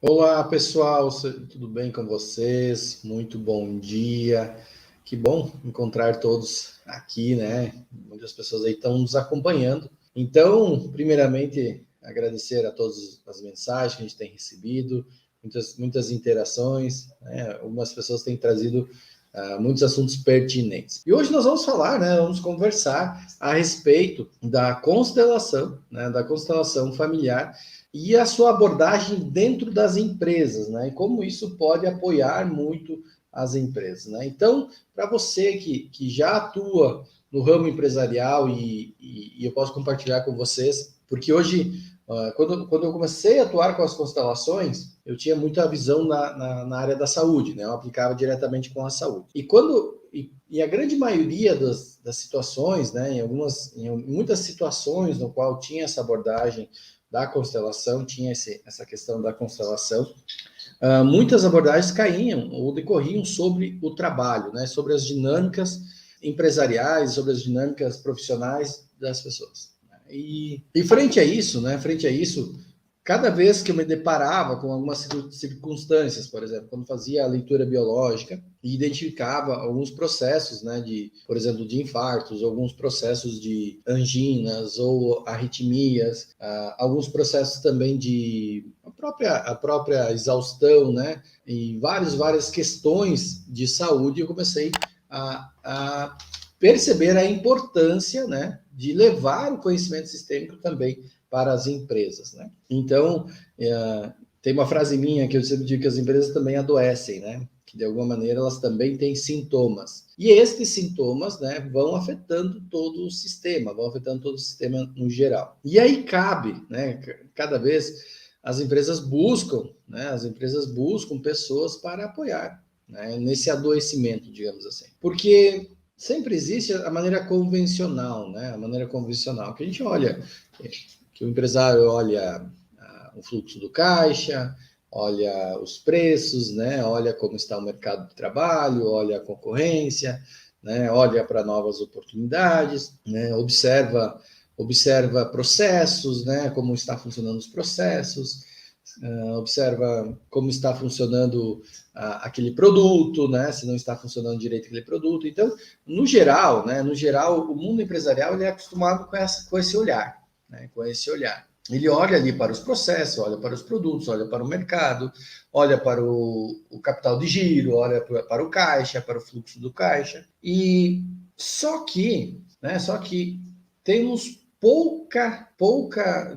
Olá, pessoal, tudo bem com vocês? Muito bom dia. Que bom encontrar todos aqui, né? Muitas pessoas aí estão nos acompanhando. Então, primeiramente, agradecer a todas as mensagens que a gente tem recebido, muitas interações, né? Algumas pessoas têm trazido muitos assuntos pertinentes. E hoje nós vamos falar, né? Vamos conversar a respeito da constelação, né? Da constelação familiar e a sua abordagem dentro das empresas, né? E como isso pode apoiar muito as empresas, né? Então, para você que já atua no ramo empresarial e eu posso compartilhar com vocês, porque hoje, quando eu comecei a atuar com as constelações, eu tinha muita visão na área da saúde, né? Eu aplicava diretamente com a saúde. E a grande maioria das situações, né? Em muitas situações no qual tinha essa abordagem da constelação, tinha essa questão da constelação, muitas abordagens caíam ou decorriam sobre o trabalho, né, sobre as dinâmicas empresariais, sobre as dinâmicas profissionais das pessoas. E frente a isso, né, frente a isso, cada vez que eu me deparava com algumas circunstâncias, por exemplo, quando fazia a leitura biológica e identificava alguns processos, né, por exemplo, de infartos, alguns processos de anginas ou arritmias, alguns processos também de a própria exaustão, né, e várias questões de saúde, eu comecei a perceber a importância, né, de levar o conhecimento sistêmico também para as empresas, né? Então, tem uma frase minha que eu sempre digo que as empresas também adoecem, né? Que de alguma maneira elas também têm sintomas. E estes sintomas, né, vão afetando todo o sistema, no geral. E aí cabe, né, cada vez as empresas buscam pessoas para apoiar, né, nesse adoecimento, digamos assim. Porque sempre existe a maneira convencional, né? A maneira convencional que a gente olha, que o empresário olha o fluxo do caixa, olha os preços, né? Olha como está o mercado de trabalho, olha a concorrência, né? Olha para novas oportunidades, né? Observa processos, né? Como está funcionando os processos, observa como está funcionando aquele produto, né? Se não está funcionando direito aquele produto. Então, no geral, né? No geral, o mundo empresarial ele é acostumado com esse olhar, né? Com esse olhar. Ele olha ali para os processos, olha para os produtos, olha para o mercado, olha para o capital de giro, olha para o caixa, para o fluxo do caixa. E só que temos pouca,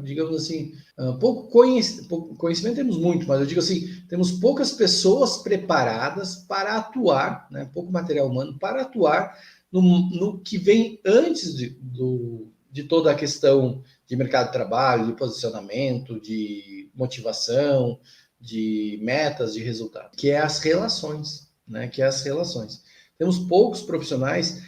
digamos assim, pouco conhecimento temos muito, mas eu digo assim, temos poucas pessoas preparadas para atuar, né, pouco material humano para atuar no que vem antes de toda a questão de mercado de trabalho, de posicionamento, de motivação, de metas, de resultado, que é as relações, né? Que é as relações. Temos poucos profissionais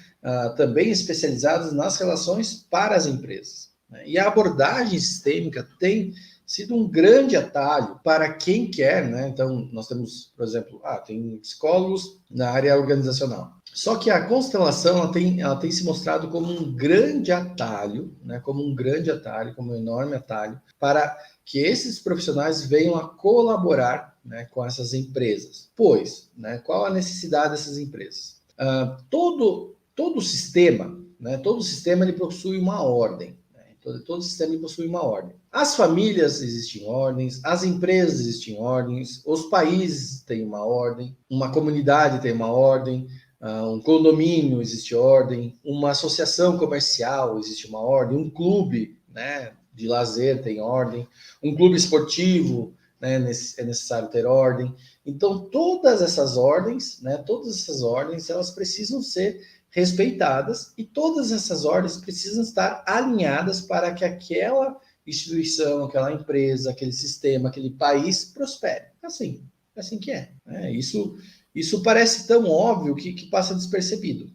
também especializados nas relações para as empresas, né? E a abordagem sistêmica tem sido um grande atalho para quem quer, né? Então, nós temos, por exemplo, tem psicólogos na área organizacional. Só que a constelação ela tem se mostrado como um grande atalho, né? Como um grande atalho, como um enorme atalho, para que esses profissionais venham a colaborar, né, com essas empresas. Pois, né, qual a necessidade dessas empresas? Todo sistema, né, todo sistema ele possui uma ordem. Todo sistema possui uma ordem. As famílias existem ordens, as empresas existem ordens, os países têm uma ordem, uma comunidade tem uma ordem, um condomínio existe ordem, uma associação comercial existe uma ordem, um clube, né, de lazer tem ordem, um clube esportivo, né, é necessário ter ordem. Então, todas essas ordens, elas precisam ser respeitadas e todas essas ordens precisam estar alinhadas para que aquela instituição, aquela empresa, aquele sistema, aquele país prospere. É assim que é. Né? Isso parece tão óbvio que passa despercebido,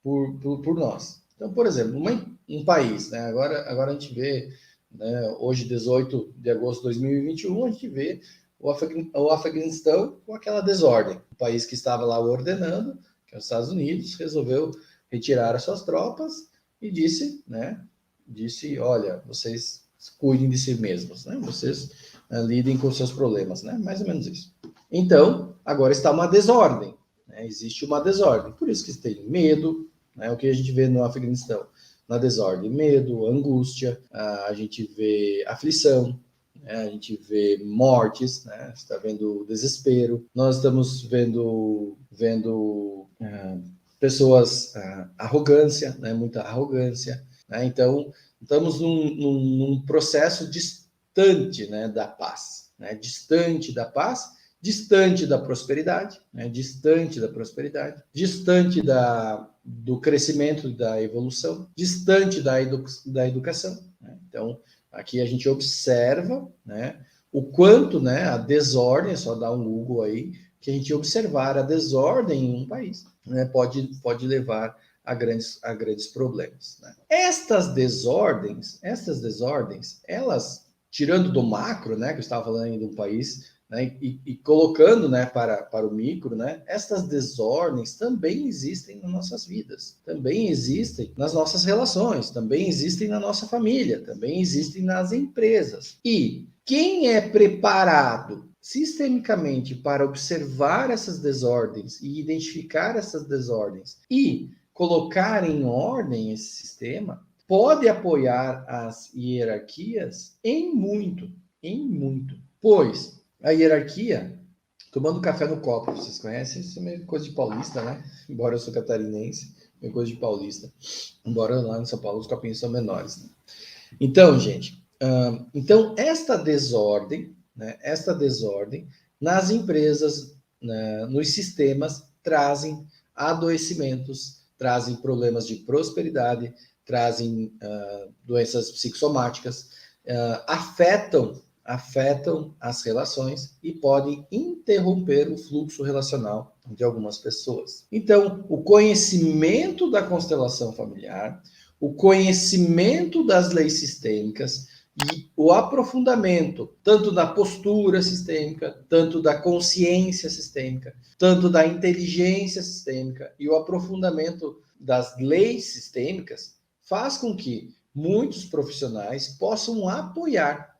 por nós. Então, por exemplo, um país, né? Agora a gente vê, né, hoje, 18 de agosto de 2021, a gente vê o Afeganistão com aquela desordem. O país que estava lá ordenando, que é os Estados Unidos, resolveu retirar as suas tropas e disse, olha, vocês cuidem de si mesmos, né? lidem com seus problemas, né? Mais ou menos isso. Então, agora está uma desordem, né? Existe uma desordem, por isso que tem medo, né? O que a gente vê no Afeganistão, na desordem, medo, angústia, a gente vê aflição, né? A gente vê mortes, né? Está vendo desespero, nós estamos vendo pessoas, arrogância, né? Muita arrogância, né? Então, estamos num processo distante, né, da paz, né? Distante da paz, distante da prosperidade, né? Distante da prosperidade, distante do crescimento e da evolução, distante da educação, né? Então, aqui a gente observa, né, o quanto, né, a desordem, só dá um Google aí, que a gente observar a desordem em um país, né, pode levar a grandes problemas, né? Estas desordens, elas, tirando do macro, né, que eu estava falando aí de um país, né, e colocando, né, para o micro, né, estas desordens também existem nas nossas vidas, também existem nas nossas relações, também existem na nossa família, também existem nas empresas. E quem é preparado sistemicamente para observar essas desordens e identificar essas desordens e colocar em ordem esse sistema, pode apoiar as hierarquias em muito, pois a hierarquia, tomando café no copo, vocês conhecem? Isso é meio coisa de paulista, né? Embora eu sou catarinense, é coisa de paulista. Embora lá em São Paulo os copinhos são menores, né? Então, gente, então esta desordem, né, nas empresas, né, nos sistemas, trazem adoecimentos, trazem problemas de prosperidade, trazem doenças psicossomáticas, afetam as relações e podem interromper o fluxo relacional de algumas pessoas. Então, o conhecimento da constelação familiar, o conhecimento das leis sistêmicas e o aprofundamento tanto da postura sistêmica, tanto da consciência sistêmica, tanto da inteligência sistêmica e o aprofundamento das leis sistêmicas faz com que muitos profissionais possam apoiar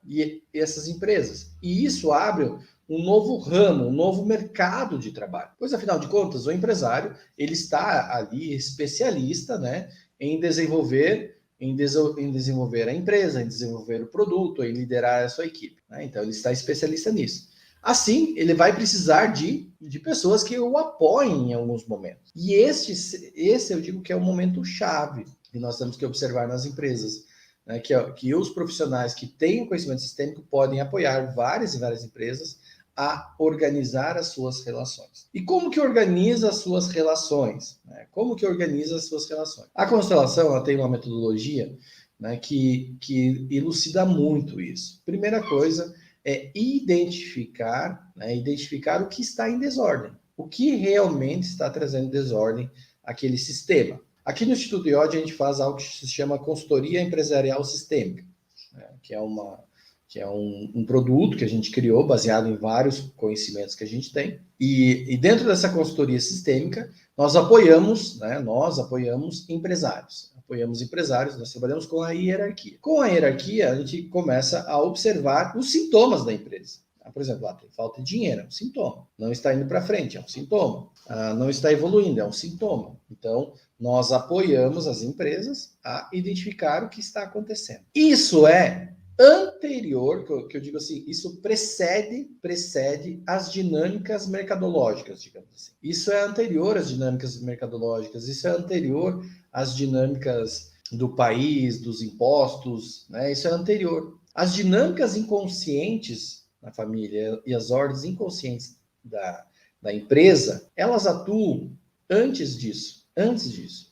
essas empresas. E isso abre um novo ramo, um novo mercado de trabalho. Pois, afinal de contas, o empresário, ele está ali especialista, né, em desenvolver a empresa, em desenvolver o produto, em liderar a sua equipe, né? Então, ele está especialista nisso. Assim, ele vai precisar de pessoas que o apoiem em alguns momentos. E esse eu digo que é o momento chave que nós temos que observar nas empresas, né? Que os profissionais que têm conhecimento sistêmico podem apoiar várias e várias empresas a organizar as suas relações. E como que organiza as suas relações? Né? Como que organiza as suas relações? A constelação ela tem uma metodologia, né, que elucida muito isso. Primeira coisa é identificar o que está em desordem, o que realmente está trazendo desordem àquele sistema. Aqui no Instituto IOD a gente faz algo que se chama consultoria empresarial sistêmica, né, que é um produto que a gente criou baseado em vários conhecimentos que a gente tem. E dentro dessa consultoria sistêmica, nós apoiamos empresários. Nós trabalhamos com a hierarquia. Com a hierarquia, a gente começa a observar os sintomas da empresa. Por exemplo, tem falta de dinheiro, é um sintoma. Não está indo para frente, é um sintoma. Não está evoluindo, é um sintoma. Então, nós apoiamos as empresas a identificar o que está acontecendo. Isso é anterior, que eu digo assim, isso precede as dinâmicas mercadológicas, digamos assim. Isso é anterior às dinâmicas mercadológicas, isso é anterior às dinâmicas do país, dos impostos, né? Isso é anterior. As dinâmicas inconscientes na família e as ordens inconscientes da empresa, elas atuam antes disso.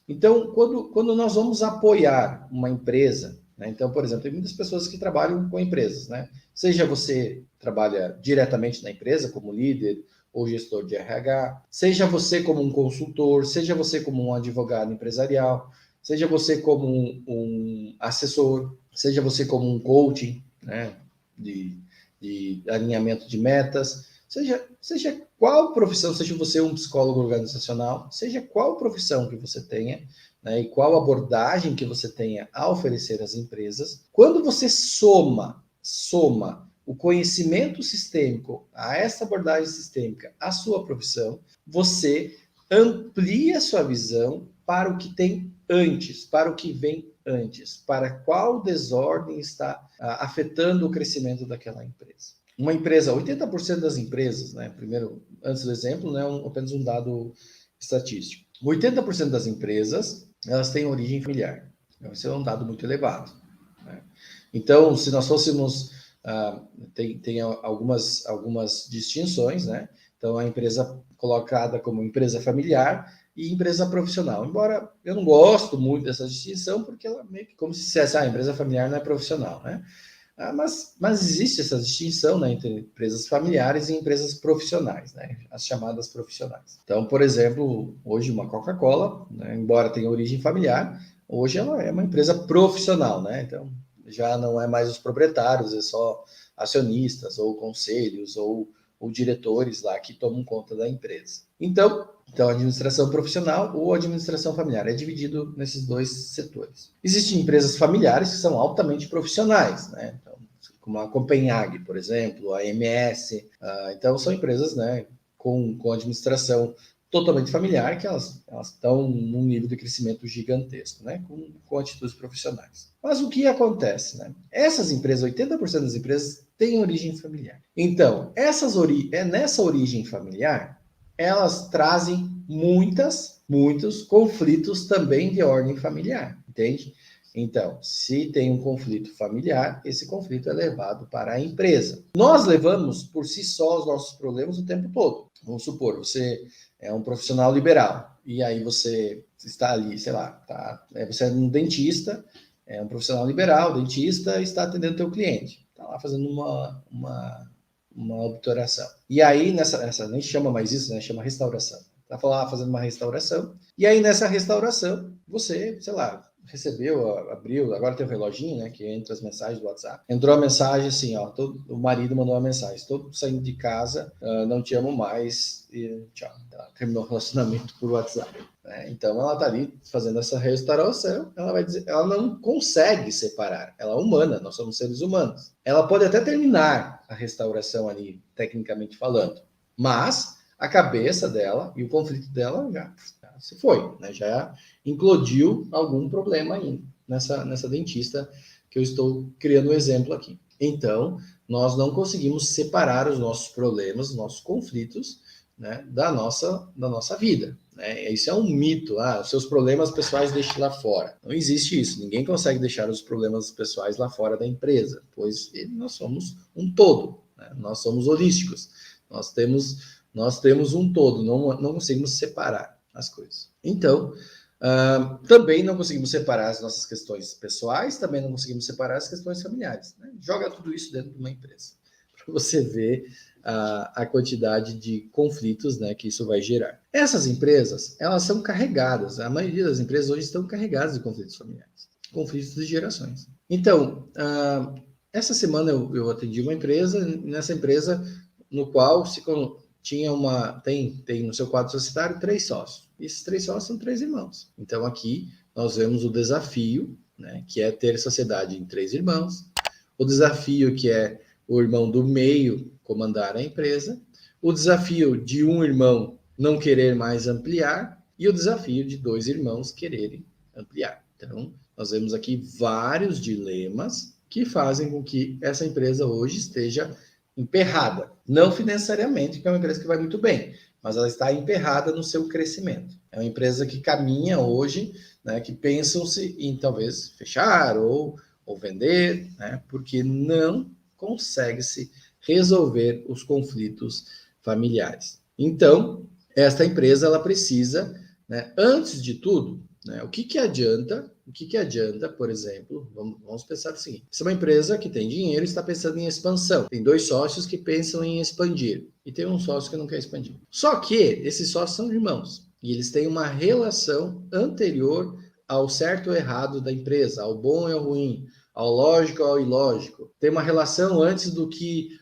Então, quando nós vamos apoiar uma empresa, né? Então, por exemplo, tem muitas pessoas que trabalham com empresas, né? Seja você trabalha diretamente na empresa como líder ou gestor de RH, seja você como um consultor, seja você como um advogado empresarial, seja você como um assessor, seja você como um coaching, né? De alinhamento de metas, seja qual profissão, seja você um psicólogo organizacional, seja qual profissão que você tenha, né, e qual abordagem que você tenha a oferecer às empresas, quando você soma o conhecimento sistêmico, a essa abordagem sistêmica, a sua profissão, você amplia a sua visão para o que tem antes, para o que vem antes, para qual desordem está afetando o crescimento daquela empresa. Uma empresa, 80% das empresas, né, primeiro, antes do exemplo, né, apenas um dado estatístico. 80% das empresas, elas têm origem familiar. Esse é um dado muito elevado, né? Então, se nós fôssemos, tem algumas distinções, né? Então, a empresa colocada como empresa familiar e empresa profissional. Embora eu não gosto muito dessa distinção, porque ela meio que como se dissesse, a empresa familiar não é profissional, né? Mas existe essa distinção, né, entre empresas familiares e empresas profissionais, né, as chamadas profissionais. Então, por exemplo, hoje uma Coca-Cola, né, embora tenha origem familiar, hoje ela é uma empresa profissional, né? Então, já não é mais os proprietários, é só acionistas ou conselhos ou diretores lá que tomam conta da empresa. Então, administração profissional ou administração familiar é dividido nesses dois setores. Existem empresas familiares que são altamente profissionais, né? Então, como a Copenhague, por exemplo, a MS. Então, são empresas, né, com administração totalmente familiar, que elas estão num nível de crescimento gigantesco, né, com atitudes profissionais. Mas o que acontece, né? Essas empresas, 80% das empresas têm origem familiar. Então, nessa origem familiar, elas trazem muitos conflitos também de ordem familiar, entende? Então, se tem um conflito familiar, esse conflito é levado para a empresa. Nós levamos por si só os nossos problemas o tempo todo. Vamos supor, você é um profissional liberal e aí você está ali, sei lá, você é um dentista, é um profissional liberal, dentista, e está atendendo o teu cliente. Está lá fazendo uma obturação. E aí, nessa nem chama mais isso, né? Chama restauração. Está lá fazendo uma restauração. E aí, nessa restauração, você, sei lá, recebeu, abriu, agora tem o reloginho, né, que entra as mensagens do WhatsApp. Entrou a mensagem assim, ó, o marido mandou uma mensagem, estou saindo de casa, não te amo mais, e tchau. Ela terminou o relacionamento por WhatsApp. Né? Então, ela tá ali fazendo essa restauração, ela vai dizer, ela não consegue separar, ela é humana, nós somos seres humanos. Ela pode até terminar a restauração ali, tecnicamente falando, mas a cabeça dela e o conflito dela já se foi, né? Já incluiu algum problema aí nessa dentista que eu estou criando um exemplo aqui. Então, nós não conseguimos separar os nossos problemas, os nossos conflitos, né, da nossa vida. Né? Isso é um mito. Os seus problemas pessoais deixe lá fora. Não existe isso. Ninguém consegue deixar os problemas pessoais lá fora da empresa, pois nós somos um todo. Né? Nós somos holísticos. Nós temos um todo. Não conseguimos separar as coisas. Então, também não conseguimos separar as nossas questões pessoais, também não conseguimos separar as questões familiares. Né? Joga tudo isso dentro de uma empresa, para você ver a quantidade de conflitos, né, que isso vai gerar. Essas empresas, elas são carregadas, a maioria das empresas hoje estão carregadas de conflitos familiares, conflitos de gerações. Então, essa semana eu atendi uma empresa, nessa empresa, no qual tem no seu quadro societário 3 sócios. Esses 3 sócios são 3 irmãos. Então, aqui nós vemos o desafio, né, que é ter sociedade em 3 irmãos, o desafio que é o irmão do meio comandar a empresa, o desafio de um irmão não querer mais ampliar e o desafio de 2 irmãos quererem ampliar. Então, nós vemos aqui vários dilemas que fazem com que essa empresa hoje esteja emperrada. Não financeiramente, que é uma empresa que vai muito bem, mas ela está emperrada no seu crescimento. É uma empresa que caminha hoje, né, que pensam-se em talvez fechar ou vender, né, porque não consegue se resolver os conflitos familiares. Então, esta empresa ela precisa, né, antes de tudo, né, o que adianta, por exemplo, vamos pensar o seguinte, essa é uma empresa que tem dinheiro e está pensando em expansão, tem 2 sócios que pensam em expandir, e tem um sócio que não quer expandir. Só que esses sócios são irmãos, e eles têm uma relação anterior ao certo ou errado da empresa, ao bom e ao ruim, ao lógico ao ilógico. Tem uma relação antes do que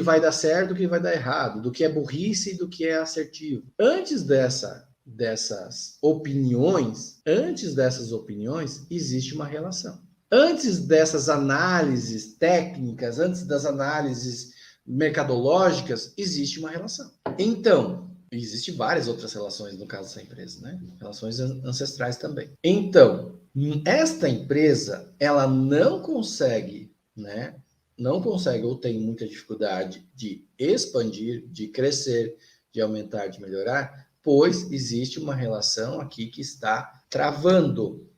vai dar certo, do que vai dar errado, do que é burrice e do que é assertivo. Antes dessas opiniões, existe uma relação. Antes dessas análises técnicas, antes das análises mercadológicas, existe uma relação. Então, existem várias outras relações no caso dessa empresa, né? Relações ancestrais também. Então, esta empresa, ela não consegue, né? Não consegue ou tem muita dificuldade de expandir, de crescer, de aumentar, de melhorar, pois existe uma relação aqui que está travando.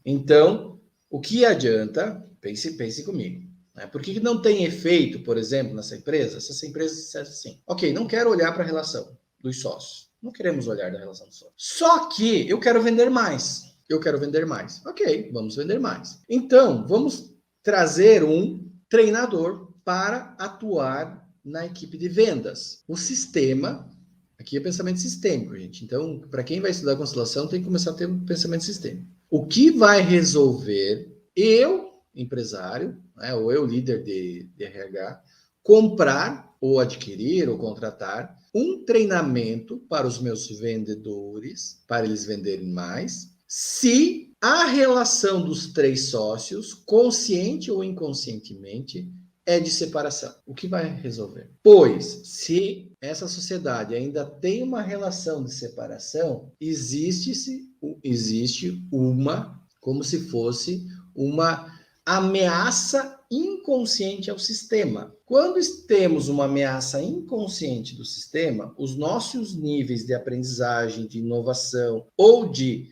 Então, o que adianta? Pense comigo. Né? Por que não tem efeito, por exemplo, nessa empresa? Se essa empresa dissesse assim, ok, não quero olhar para a relação dos sócios. Não queremos olhar da relação dos sócios. Só que eu quero vender mais. Ok, vamos vender mais. Então, vamos trazer um treinador para atuar na equipe de vendas. O sistema, aqui é pensamento sistêmico, gente. Então, para quem vai estudar constelação, tem que começar a ter um pensamento sistêmico. O que vai resolver eu, empresário, né, ou eu, líder de RH, comprar ou adquirir ou contratar um treinamento para os meus vendedores, para eles venderem mais, se a relação dos 3 sócios, consciente ou inconscientemente, é de separação. O que vai resolver? Pois, se essa sociedade ainda tem uma relação de separação, existe uma, como se fosse uma ameaça inconsciente ao sistema. Quando temos uma ameaça inconsciente do sistema, os nossos níveis de aprendizagem, de inovação ou de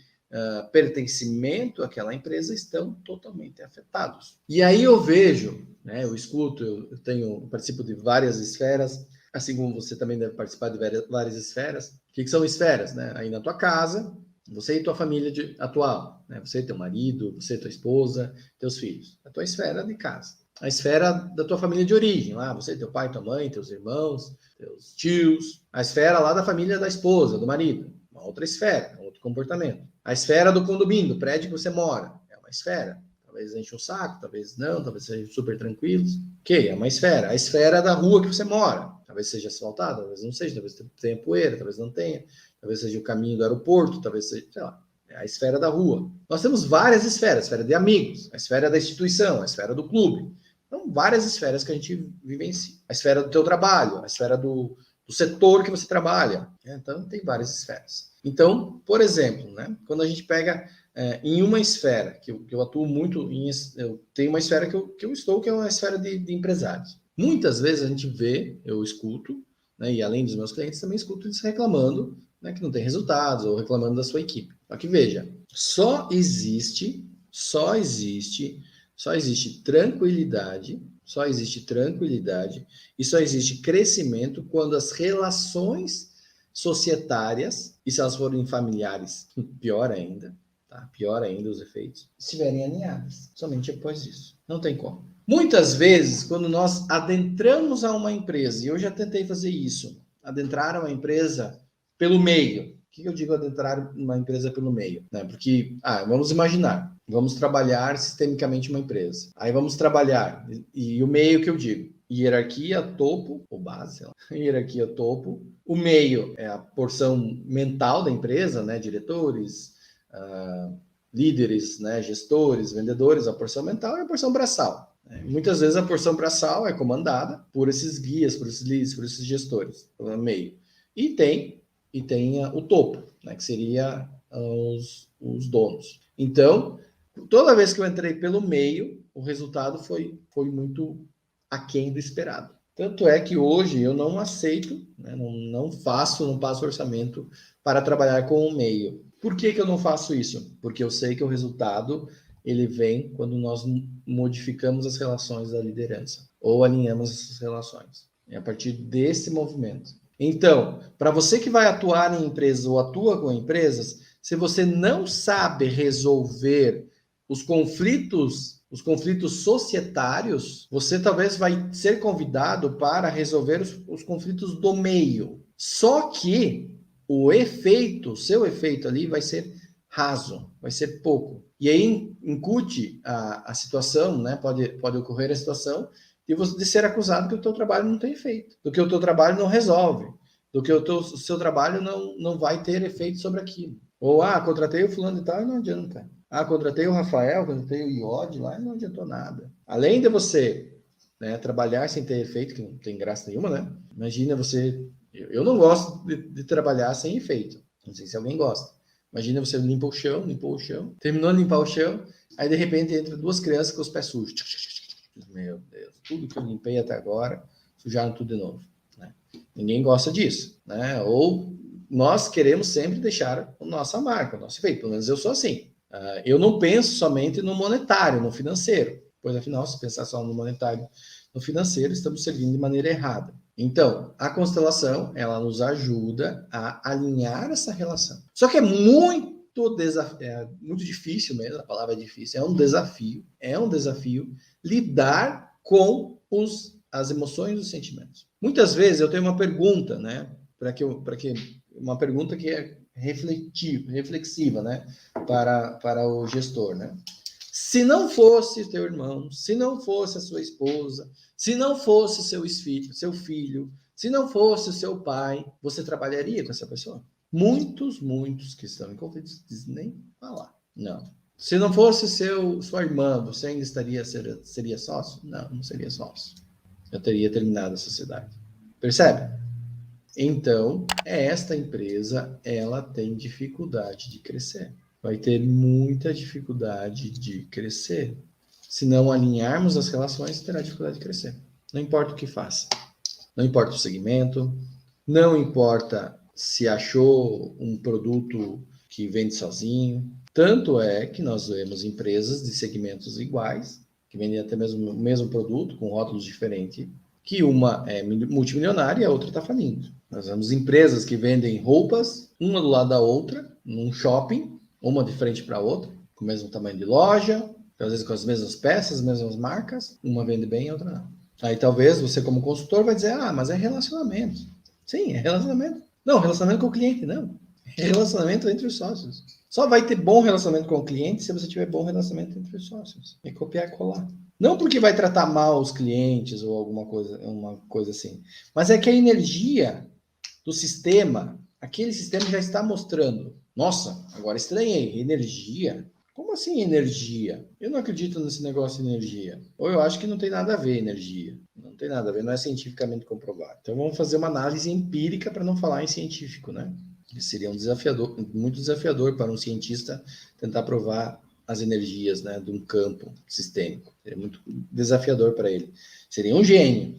pertencimento àquela empresa estão totalmente afetados. E aí eu vejo, né, eu escuto, eu participo de várias esferas, assim como você também deve participar de várias esferas. O que são esferas? Né? Aí na tua casa, você e tua família atual, né? Você e teu marido, você e tua esposa, teus filhos. A tua esfera de casa. A esfera da tua família de origem, lá, você, teu pai, tua mãe, teus irmãos, teus tios. A esfera lá da família da esposa, do marido. Uma outra esfera, um outro comportamento. A esfera do condomínio, do prédio que você mora. É uma esfera. Talvez enche um saco, talvez não, talvez sejam super tranquilos. Ok, é uma esfera. A esfera da rua que você mora. Talvez seja asfaltada, talvez não seja, talvez tenha poeira, talvez não tenha. Talvez seja o caminho do aeroporto, talvez seja, sei lá, é a esfera da rua. Nós temos várias esferas, a esfera de amigos, a esfera da instituição, a esfera do clube. Então, várias esferas que a gente vivencia. A esfera do teu trabalho, a esfera do setor que você trabalha. Então, tem várias esferas. Então, por exemplo, né, quando a gente pega em uma esfera, que eu atuo muito, eu tenho uma esfera que eu estou, que é uma esfera de empresários. Muitas vezes a gente vê, eu escuto, né, e além dos meus clientes, também escuto eles reclamando, né, que não tem resultados, ou reclamando da sua equipe. Só que veja, só existe tranquilidade e só existe crescimento quando as relações societárias, e se elas forem familiares, pior ainda os efeitos, estiverem alinhadas. Somente após isso. Não tem como. Muitas vezes, quando nós adentramos a uma empresa, e eu já tentei fazer isso, adentrar uma empresa pelo meio. O que eu digo adentrar uma empresa pelo meio? Né? Porque, vamos imaginar, vamos trabalhar sistemicamente uma empresa. Aí vamos trabalhar, e o meio que eu digo, hierarquia, topo, ou base, sei lá, hierarquia, topo. O meio é a porção mental da empresa, né? Diretores, líderes, né? Gestores, vendedores, a porção mental e a porção braçal. Muitas vezes a porção braçal é comandada por esses guias, por esses líderes, por esses gestores, no meio. E tem o topo, né, que seria os donos. Então, toda vez que eu entrei pelo meio, o resultado foi muito aquém do esperado. Tanto é que hoje eu não aceito, né, não passo orçamento para trabalhar com o meio. Por que eu não faço isso? Porque eu sei que o resultado ele vem quando nós modificamos as relações da liderança ou alinhamos essas relações. É a partir desse movimento. Então, para você que vai atuar em empresas ou atua com empresas, se você não sabe resolver os conflitos societários, você talvez vai ser convidado para resolver os conflitos do meio. Só que seu efeito ali vai ser raso, vai ser pouco. E aí incute a situação, né? Pode ocorrer a situação de ser acusado que o teu trabalho não tem efeito, do que o teu trabalho não resolve, do que o seu trabalho não vai ter efeito sobre aquilo. Ou, contratei o fulano e tal e não adianta. Contratei o Rafael, contratei o Iode lá e não adiantou nada. Além de você, né, trabalhar sem ter efeito, que não tem graça nenhuma, né? Imagina você... Eu não gosto de trabalhar sem efeito. Não sei se alguém gosta. Imagina você limpou o chão, terminou de limpar o chão, aí de repente entra duas crianças com os pés sujos. Meu Deus, tudo que eu limpei até agora, sujaram tudo de novo. Né? Ninguém gosta disso. Né? Ou nós queremos sempre deixar a nossa marca, o nosso efeito. Pelo menos eu sou assim. Eu não penso somente no monetário, no financeiro. Pois afinal, se pensar só no monetário, no financeiro, estamos servindo de maneira errada. Então, a constelação, ela nos ajuda a alinhar essa relação. Só que é muito difícil mesmo, a palavra é difícil, é um desafio lidar com as emoções e os sentimentos. Muitas vezes eu tenho uma pergunta, né, uma pergunta que é reflexiva, né, para o gestor, né? Se não fosse teu irmão, se não fosse a sua esposa, se não fosse seu filho, se não fosse o seu pai, você trabalharia com essa pessoa? Muitos que estão envolvidos dizem nem falar. Não. Se não fosse sua irmã, você ainda seria sócio? Não, não seria sócio. Eu teria terminado a sociedade. Percebe? Então, esta empresa, ela tem dificuldade de crescer. Vai ter muita dificuldade de crescer. Se não alinharmos as relações, terá dificuldade de crescer. Não importa o que faça. Não importa o segmento, não importa se achou um produto que vende sozinho. Tanto é que nós vemos empresas de segmentos iguais, que vendem até mesmo o mesmo produto, com rótulos diferentes, que uma é multimilionária e a outra está falindo. Nós vemos empresas que vendem roupas, uma do lado da outra, num shopping, uma de frente para a outra, com o mesmo tamanho de loja, às vezes com as mesmas peças, as mesmas marcas, uma vende bem e a outra não. Aí talvez você como consultor vai dizer, mas é relacionamento. Sim, é relacionamento. Não, relacionamento com o cliente, não. É relacionamento entre os sócios. Só vai ter bom relacionamento com o cliente se você tiver bom relacionamento entre os sócios. É copiar e colar. Não porque vai tratar mal os clientes ou alguma coisa, uma coisa assim. Mas é que a energia do sistema, aquele sistema já está mostrando. Nossa, agora estranhei. Energia? Como assim energia? Eu não acredito nesse negócio de energia. Ou eu acho que não tem nada a ver energia. Não tem nada a ver, não é cientificamente comprovado. Então vamos fazer uma análise empírica para não falar em científico, né? Que seria muito desafiador para um cientista tentar provar as energias, né, de um campo sistêmico. Seria muito desafiador para ele. Seria um gênio.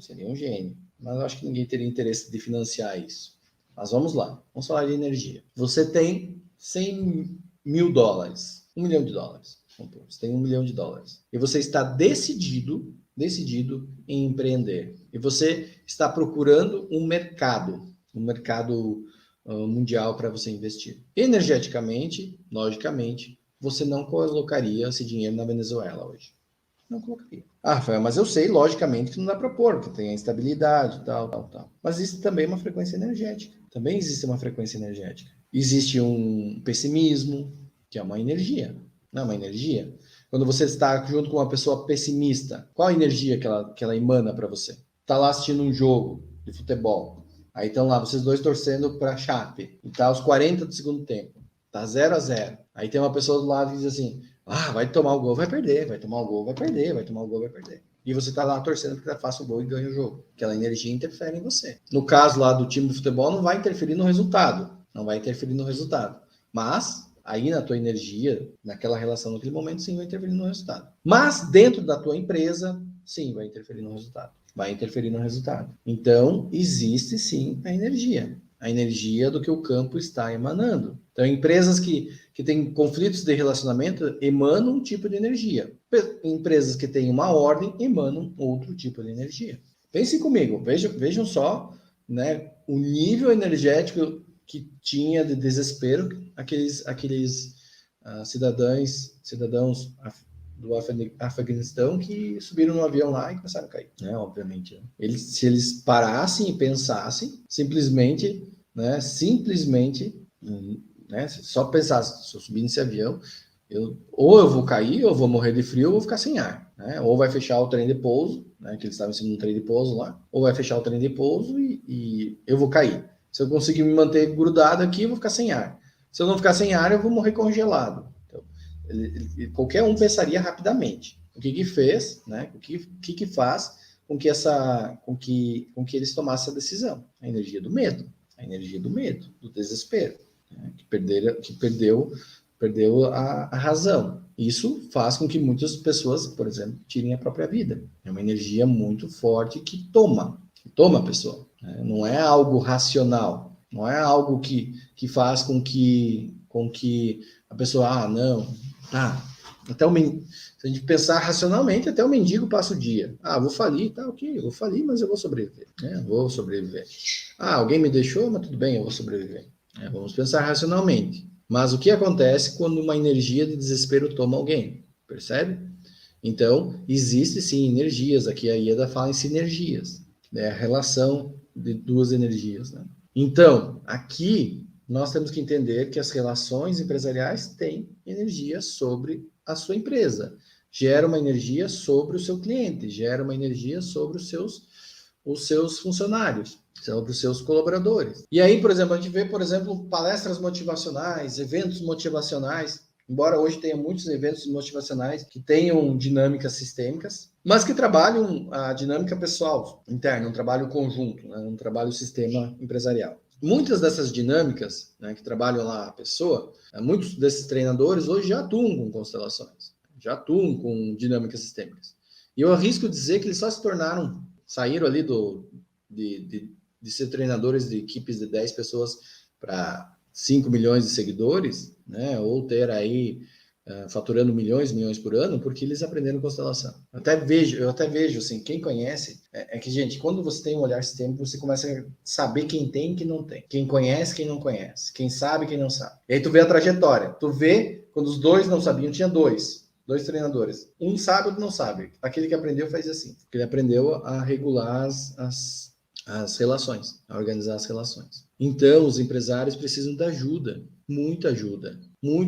Mas eu acho que ninguém teria interesse de financiar isso. Mas vamos lá, vamos falar de energia. Você tem 100 mil dólares, $1 milhão. Você tem $1 milhão. E você está decidido em empreender. E você está procurando um mercado mundial para você investir. Energeticamente, logicamente, você não colocaria esse dinheiro na Venezuela hoje. Não colocaria. Rafael, mas eu sei, logicamente, que não dá para pôr, que tem a instabilidade, tal. Mas isso também é uma frequência energética. Também existe uma frequência energética. Existe um pessimismo, que é uma energia. Não é uma energia? Quando você está junto com uma pessoa pessimista, qual a energia que ela emana para você? Está lá assistindo um jogo de futebol. Aí estão lá, vocês dois torcendo para a Chape. E tá aos 40 do segundo tempo. Tá 0-0. Aí tem uma pessoa do lado que diz assim, vai tomar o gol, vai perder, vai tomar o gol, vai perder, vai tomar o gol, vai perder. E você tá lá torcendo porque faça o gol e ganha o jogo. Aquela energia interfere em você. No caso lá do time de futebol, não vai interferir no resultado. Mas, aí na tua energia, naquela relação, naquele momento, sim, vai interferir no resultado. Mas, dentro da tua empresa, sim, vai interferir no resultado. Então, existe sim a energia do que o campo está emanando. Então, empresas que têm conflitos de relacionamento emanam um tipo de energia. Empresas que têm uma ordem emanam outro tipo de energia. Pensem comigo, vejam só, né, o nível energético que tinha de desespero aqueles cidadãos do Afeganistão que subiram no avião lá e começaram a cair, né? Obviamente. Né? Se eles parassem e pensassem, simplesmente, né? Só pensassem, se eu subir nesse avião, ou eu vou cair, ou eu vou morrer de frio, ou vou ficar sem ar, né? Ou vai fechar o trem de pouso, né? Que eles estavam em cima de um trem de pouso lá, ou vai fechar o trem de pouso e eu vou cair. Se eu conseguir me manter grudado aqui, eu vou ficar sem ar. Se eu não ficar sem ar, eu vou morrer congelado. Então, qualquer um pensaria rapidamente. O que fez, né? O que faz com que eles tomassem essa decisão? A energia do medo, do desespero, né? que perdeu a razão. Isso faz com que muitas pessoas, por exemplo, tirem a própria vida. É uma energia muito forte que toma a pessoa, né? Não é algo racional, não é algo que faz com que a pessoa, não, até se a gente pensar racionalmente, até o mendigo passa o dia. Vou falir, tá ok, eu vou falir, mas eu vou sobreviver, né? Vou sobreviver. Alguém me deixou, mas tudo bem, eu vou sobreviver. Vamos pensar racionalmente. Mas o que acontece quando uma energia de desespero toma alguém? Percebe? Então, existe sim energias, aqui a Ieda fala em sinergias, né? A relação de duas energias, né? Então, aqui nós temos que entender que as relações empresariais têm energia sobre a sua empresa, gera uma energia sobre o seu cliente, gera uma energia sobre os seus funcionários, sobre os seus colaboradores. E aí, por exemplo, a gente vê, por exemplo, palestras motivacionais, eventos motivacionais, embora hoje tenha muitos eventos motivacionais que tenham dinâmicas sistêmicas, mas que trabalham a dinâmica pessoal, interna, um trabalho conjunto, né? Um trabalho sistema empresarial. Muitas dessas dinâmicas, né, que trabalham lá a pessoa, muitos desses treinadores hoje já atuam com constelações, já atuam com dinâmicas sistêmicas. E eu arrisco dizer que eles só saíram ali de ser treinadores de equipes de 10 pessoas para 5 milhões de seguidores, né, ou ter aí faturando milhões por ano, porque eles aprenderam constelação. Eu até vejo, assim, quem conhece, que, gente, quando você tem um olhar sistêmico, você começa a saber quem tem e quem não tem. Quem conhece, quem não conhece. Quem sabe, quem não sabe. E aí tu vê a trajetória. Tu vê, quando os dois não sabiam, tinha dois treinadores. Um sabe, outro não sabe. Aquele que aprendeu faz assim. Ele aprendeu a regular as relações, a organizar as relações. Então, os empresários precisam de ajuda, muito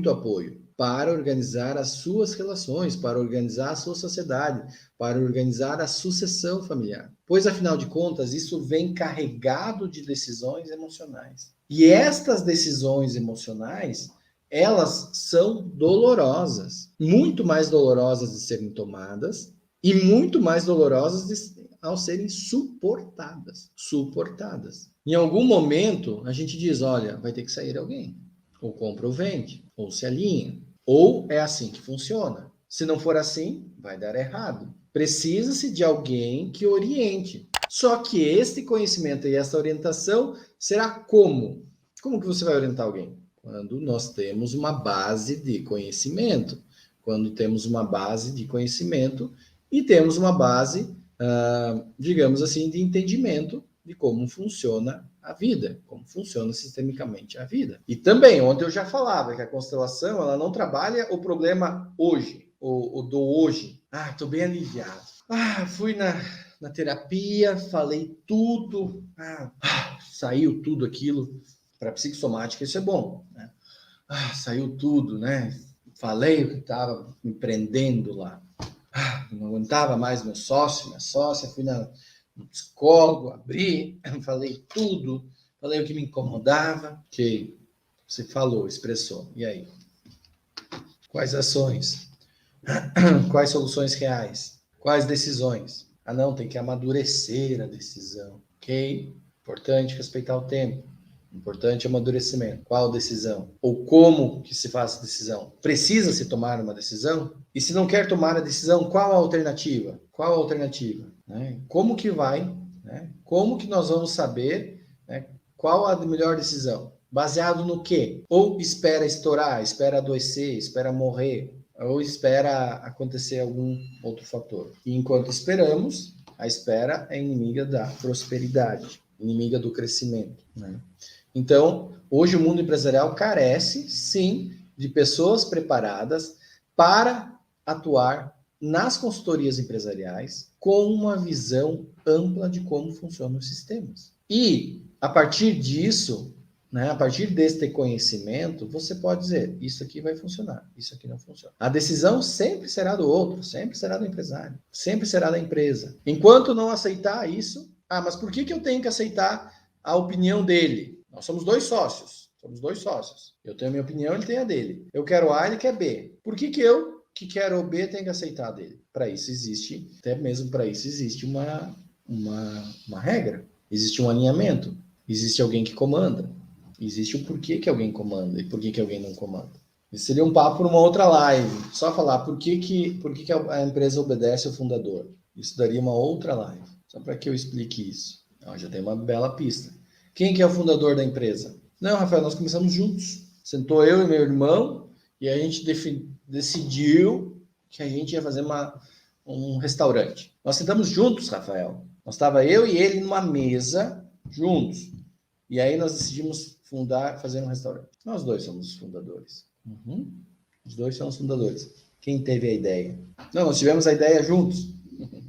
apoio, para organizar as suas relações, para organizar a sua sociedade, para organizar a sucessão familiar. Pois, afinal de contas, isso vem carregado de decisões emocionais. E estas decisões emocionais, elas são dolorosas, muito mais dolorosas de serem tomadas e muito mais dolorosas ao serem suportadas. Em algum momento, a gente diz, olha, vai ter que sair alguém. Ou compra ou vende, ou se alinha. Ou é assim que funciona. Se não for assim, vai dar errado. Precisa-se de alguém que oriente. Só que este conhecimento e essa orientação será como? Como que você vai orientar alguém? Quando nós temos uma base de conhecimento. Quando temos uma base de conhecimento e temos uma base, digamos assim, de entendimento de como funciona a vida, como funciona sistemicamente a vida. E também, ontem eu já falava que a constelação, ela não trabalha o problema hoje, o do hoje. Tô bem aliviado. Fui na terapia, falei tudo, saiu tudo aquilo. Para psicossomática isso é bom, né? Saiu tudo, né? Falei o que estava me prendendo lá. Não aguentava mais minha sócia, fui no psicólogo, abri, falei tudo, falei o que me incomodava, que você falou, expressou. E aí? Quais ações? Quais soluções reais? Quais decisões? Não, tem que amadurecer a decisão. Ok? Importante respeitar o tempo. Importante amadurecimento. Qual decisão? Ou como que se faz a decisão? Precisa se tomar uma decisão? E se não quer tomar a decisão, qual a alternativa? Qual a alternativa? Né? Como que vai? Né? Como que nós vamos saber, né, qual a melhor decisão? Baseado no quê? Ou espera estourar, espera adoecer, espera morrer, ou espera acontecer algum outro fator. E enquanto esperamos, a espera é inimiga da prosperidade, inimiga do crescimento, né? Então, hoje o mundo empresarial carece, sim, de pessoas preparadas para atuar nas consultorias empresariais com uma visão ampla de como funcionam os sistemas. E, a partir disso, né, a partir deste conhecimento, você pode dizer, isso aqui vai funcionar, isso aqui não funciona. A decisão sempre será do outro, sempre será do empresário, sempre será da empresa. Enquanto não aceitar isso, mas por que eu tenho que aceitar a opinião dele? Nós somos dois sócios. Somos 2 sócios. Eu tenho a minha opinião, ele tem a dele. Eu quero A, ele quer B. Por que eu, que quero o B, tenho que aceitar a dele? Para isso existe, até mesmo para isso existe uma regra. Existe um alinhamento. Existe alguém que comanda. Existe o porquê que alguém comanda e por que alguém não comanda. Isso seria um papo para uma outra live. Só falar por que a empresa obedece ao fundador. Isso daria uma outra live. Só para que eu explique isso. Já tem uma bela pista. Quem que é o fundador da empresa? Não, Rafael, nós começamos juntos. Sentou eu e meu irmão e a gente decidiu que a gente ia fazer um restaurante. Nós sentamos juntos, Rafael. Nós estava eu e ele numa mesa juntos. E aí nós decidimos fazer um restaurante. Nós 2 somos os fundadores. Os 2 são os fundadores. Quem teve a ideia? Não, nós tivemos a ideia juntos.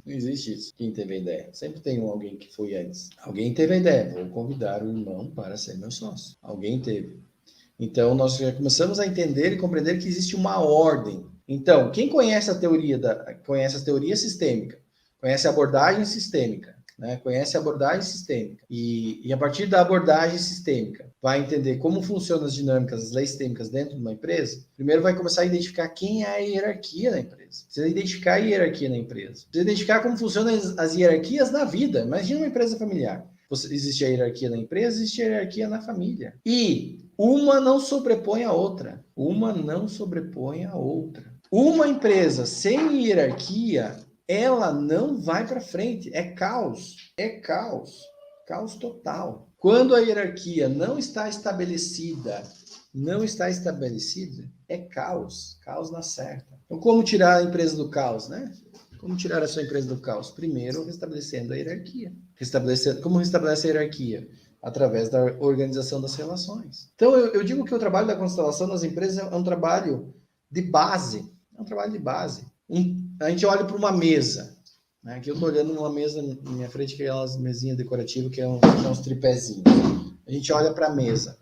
Não existe isso. Quem teve a ideia? Sempre tem alguém que foi antes. Alguém teve a ideia. Vou convidar o irmão para ser meu sócio. Alguém teve. Então, nós já começamos a entender e compreender que existe uma ordem. Então, quem conhece a teoria sistêmica, conhece a abordagem sistêmica, né? Conhece a abordagem sistêmica e a partir da abordagem sistêmica vai entender como funcionam as dinâmicas, as leis sistêmicas dentro de uma empresa, primeiro vai começar a identificar quem é a hierarquia da empresa. Precisa identificar a hierarquia na empresa. Precisa identificar como funcionam as hierarquias na vida. Imagina uma empresa familiar. Existe a hierarquia na empresa, existe a hierarquia na família. E uma não sobrepõe a outra. Uma não sobrepõe a outra. Uma empresa sem hierarquia, ela não vai para frente. É caos. É caos. Caos total. Quando a hierarquia não está estabelecida, é caos. Caos na certa. Então, como tirar a empresa do caos, né? Como tirar a sua empresa do caos? Primeiro, restabelecendo a hierarquia. Como restabelece a hierarquia? Através da organização das relações. Então, eu digo que o trabalho da constelação nas empresas é um trabalho de base. É um trabalho de base. A gente olha para uma mesa. Né? Aqui eu estou olhando uma mesa na minha frente, que é aquelas mesinhas decorativas, que é uns tripézinhos. A gente olha para a mesa.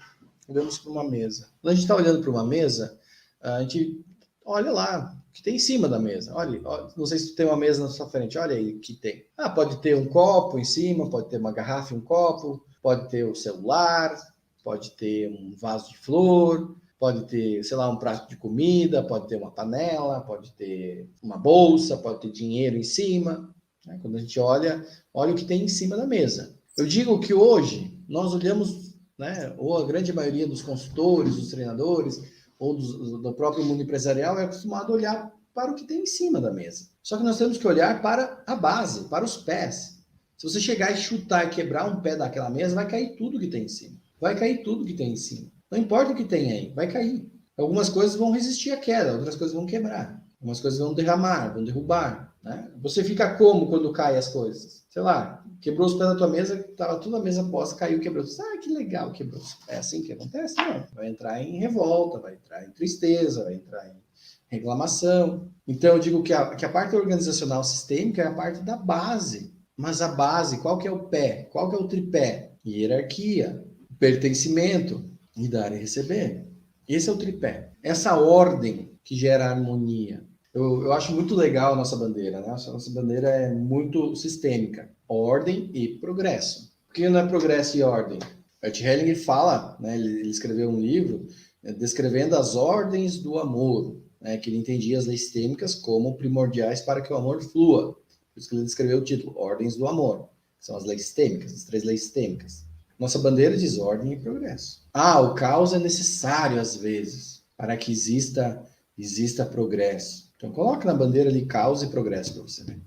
Olhamos para uma mesa. Quando a gente está olhando para uma mesa, a gente olha lá o que tem em cima da mesa. Olha, não sei se tem uma mesa na sua frente. Olha aí o que tem. Pode ter um copo em cima, pode ter uma garrafa e um copo, pode ter o celular, pode ter um vaso de flor, pode ter, sei lá, um prato de comida, pode ter uma panela, pode ter uma bolsa, pode ter dinheiro em cima. Quando a gente olha o que tem em cima da mesa. Eu digo que hoje nós olhamos, né, ou a grande maioria dos consultores, dos treinadores, ou do próprio mundo empresarial é acostumado a olhar para o que tem em cima da mesa. Só que nós temos que olhar para a base, para os pés. Se você chegar e chutar e quebrar um pé daquela mesa, vai cair tudo que tem em cima. Vai cair tudo que tem em cima. Não importa o que tem aí, vai cair. Algumas coisas vão resistir à queda, outras coisas vão quebrar. Algumas coisas vão derramar, vão derrubar. Né? Você fica como quando caem as coisas? Sei lá, quebrou os pés da tua mesa, estava tudo a mesa posta, caiu, quebrou. Que legal, quebrou. É assim que acontece? Não. Vai entrar em revolta, vai entrar em tristeza, vai entrar em reclamação. Então, eu digo que a parte organizacional sistêmica é a parte da base. Mas a base, qual que é o pé? Qual que é o tripé? Hierarquia, pertencimento e dar e receber. Esse é o tripé. Essa ordem que gera harmonia. Eu acho muito legal a nossa bandeira, né? A nossa bandeira é muito sistêmica. Ordem e progresso. Por que não é progresso e ordem? Bert Hellinger fala, né, ele escreveu um livro descrevendo as ordens do amor, né, que ele entendia as leis sistêmicas como primordiais para que o amor flua. Por isso que ele descreveu o título, Ordens do Amor. São as leis sistêmicas, as 3 leis sistêmicas. Nossa bandeira diz ordem e progresso. O caos é necessário às vezes para que exista progresso. Então coloca na bandeira ali caos e progresso para você ver.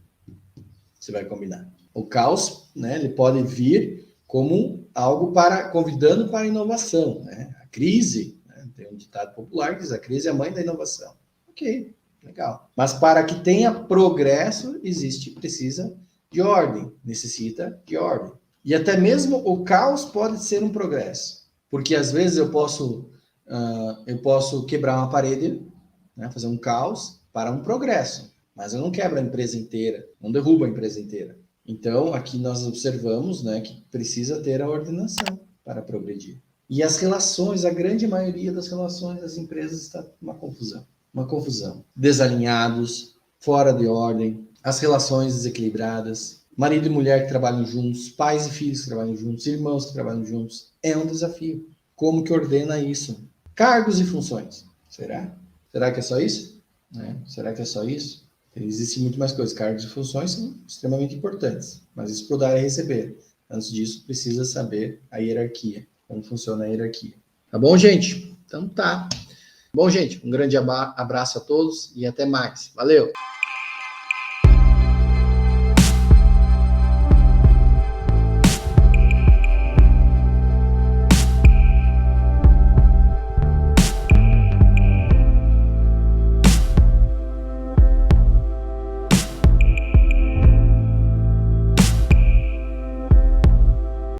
Você vai combinar. O caos, né, ele pode vir como algo convidando para a inovação, né? A crise, né, tem um ditado popular que diz: a crise é a mãe da inovação. Ok, legal. Mas para que tenha progresso, precisa de ordem, necessita de ordem. E até mesmo o caos pode ser um progresso, porque às vezes eu posso quebrar uma parede, né, fazer um caos para um progresso, mas eu não quebro a empresa inteira, não derrubo a empresa inteira. Então, aqui nós observamos, né, que precisa ter a ordenação para progredir. E as relações, a grande maioria das relações das empresas está uma confusão. Desalinhados, fora de ordem, as relações desequilibradas, marido e mulher que trabalham juntos, pais e filhos que trabalham juntos, irmãos que trabalham juntos. É um desafio. como que ordena isso? Cargos e funções. Será? Será que é só isso? Será que é só isso? Existem muito mais coisas. Cargos e funções são extremamente importantes, mas isso para dar e receber. Antes disso, precisa saber a hierarquia, como funciona a hierarquia. Tá bom, gente? Então tá. Bom, gente, um grande abraço a todos e até mais. Valeu!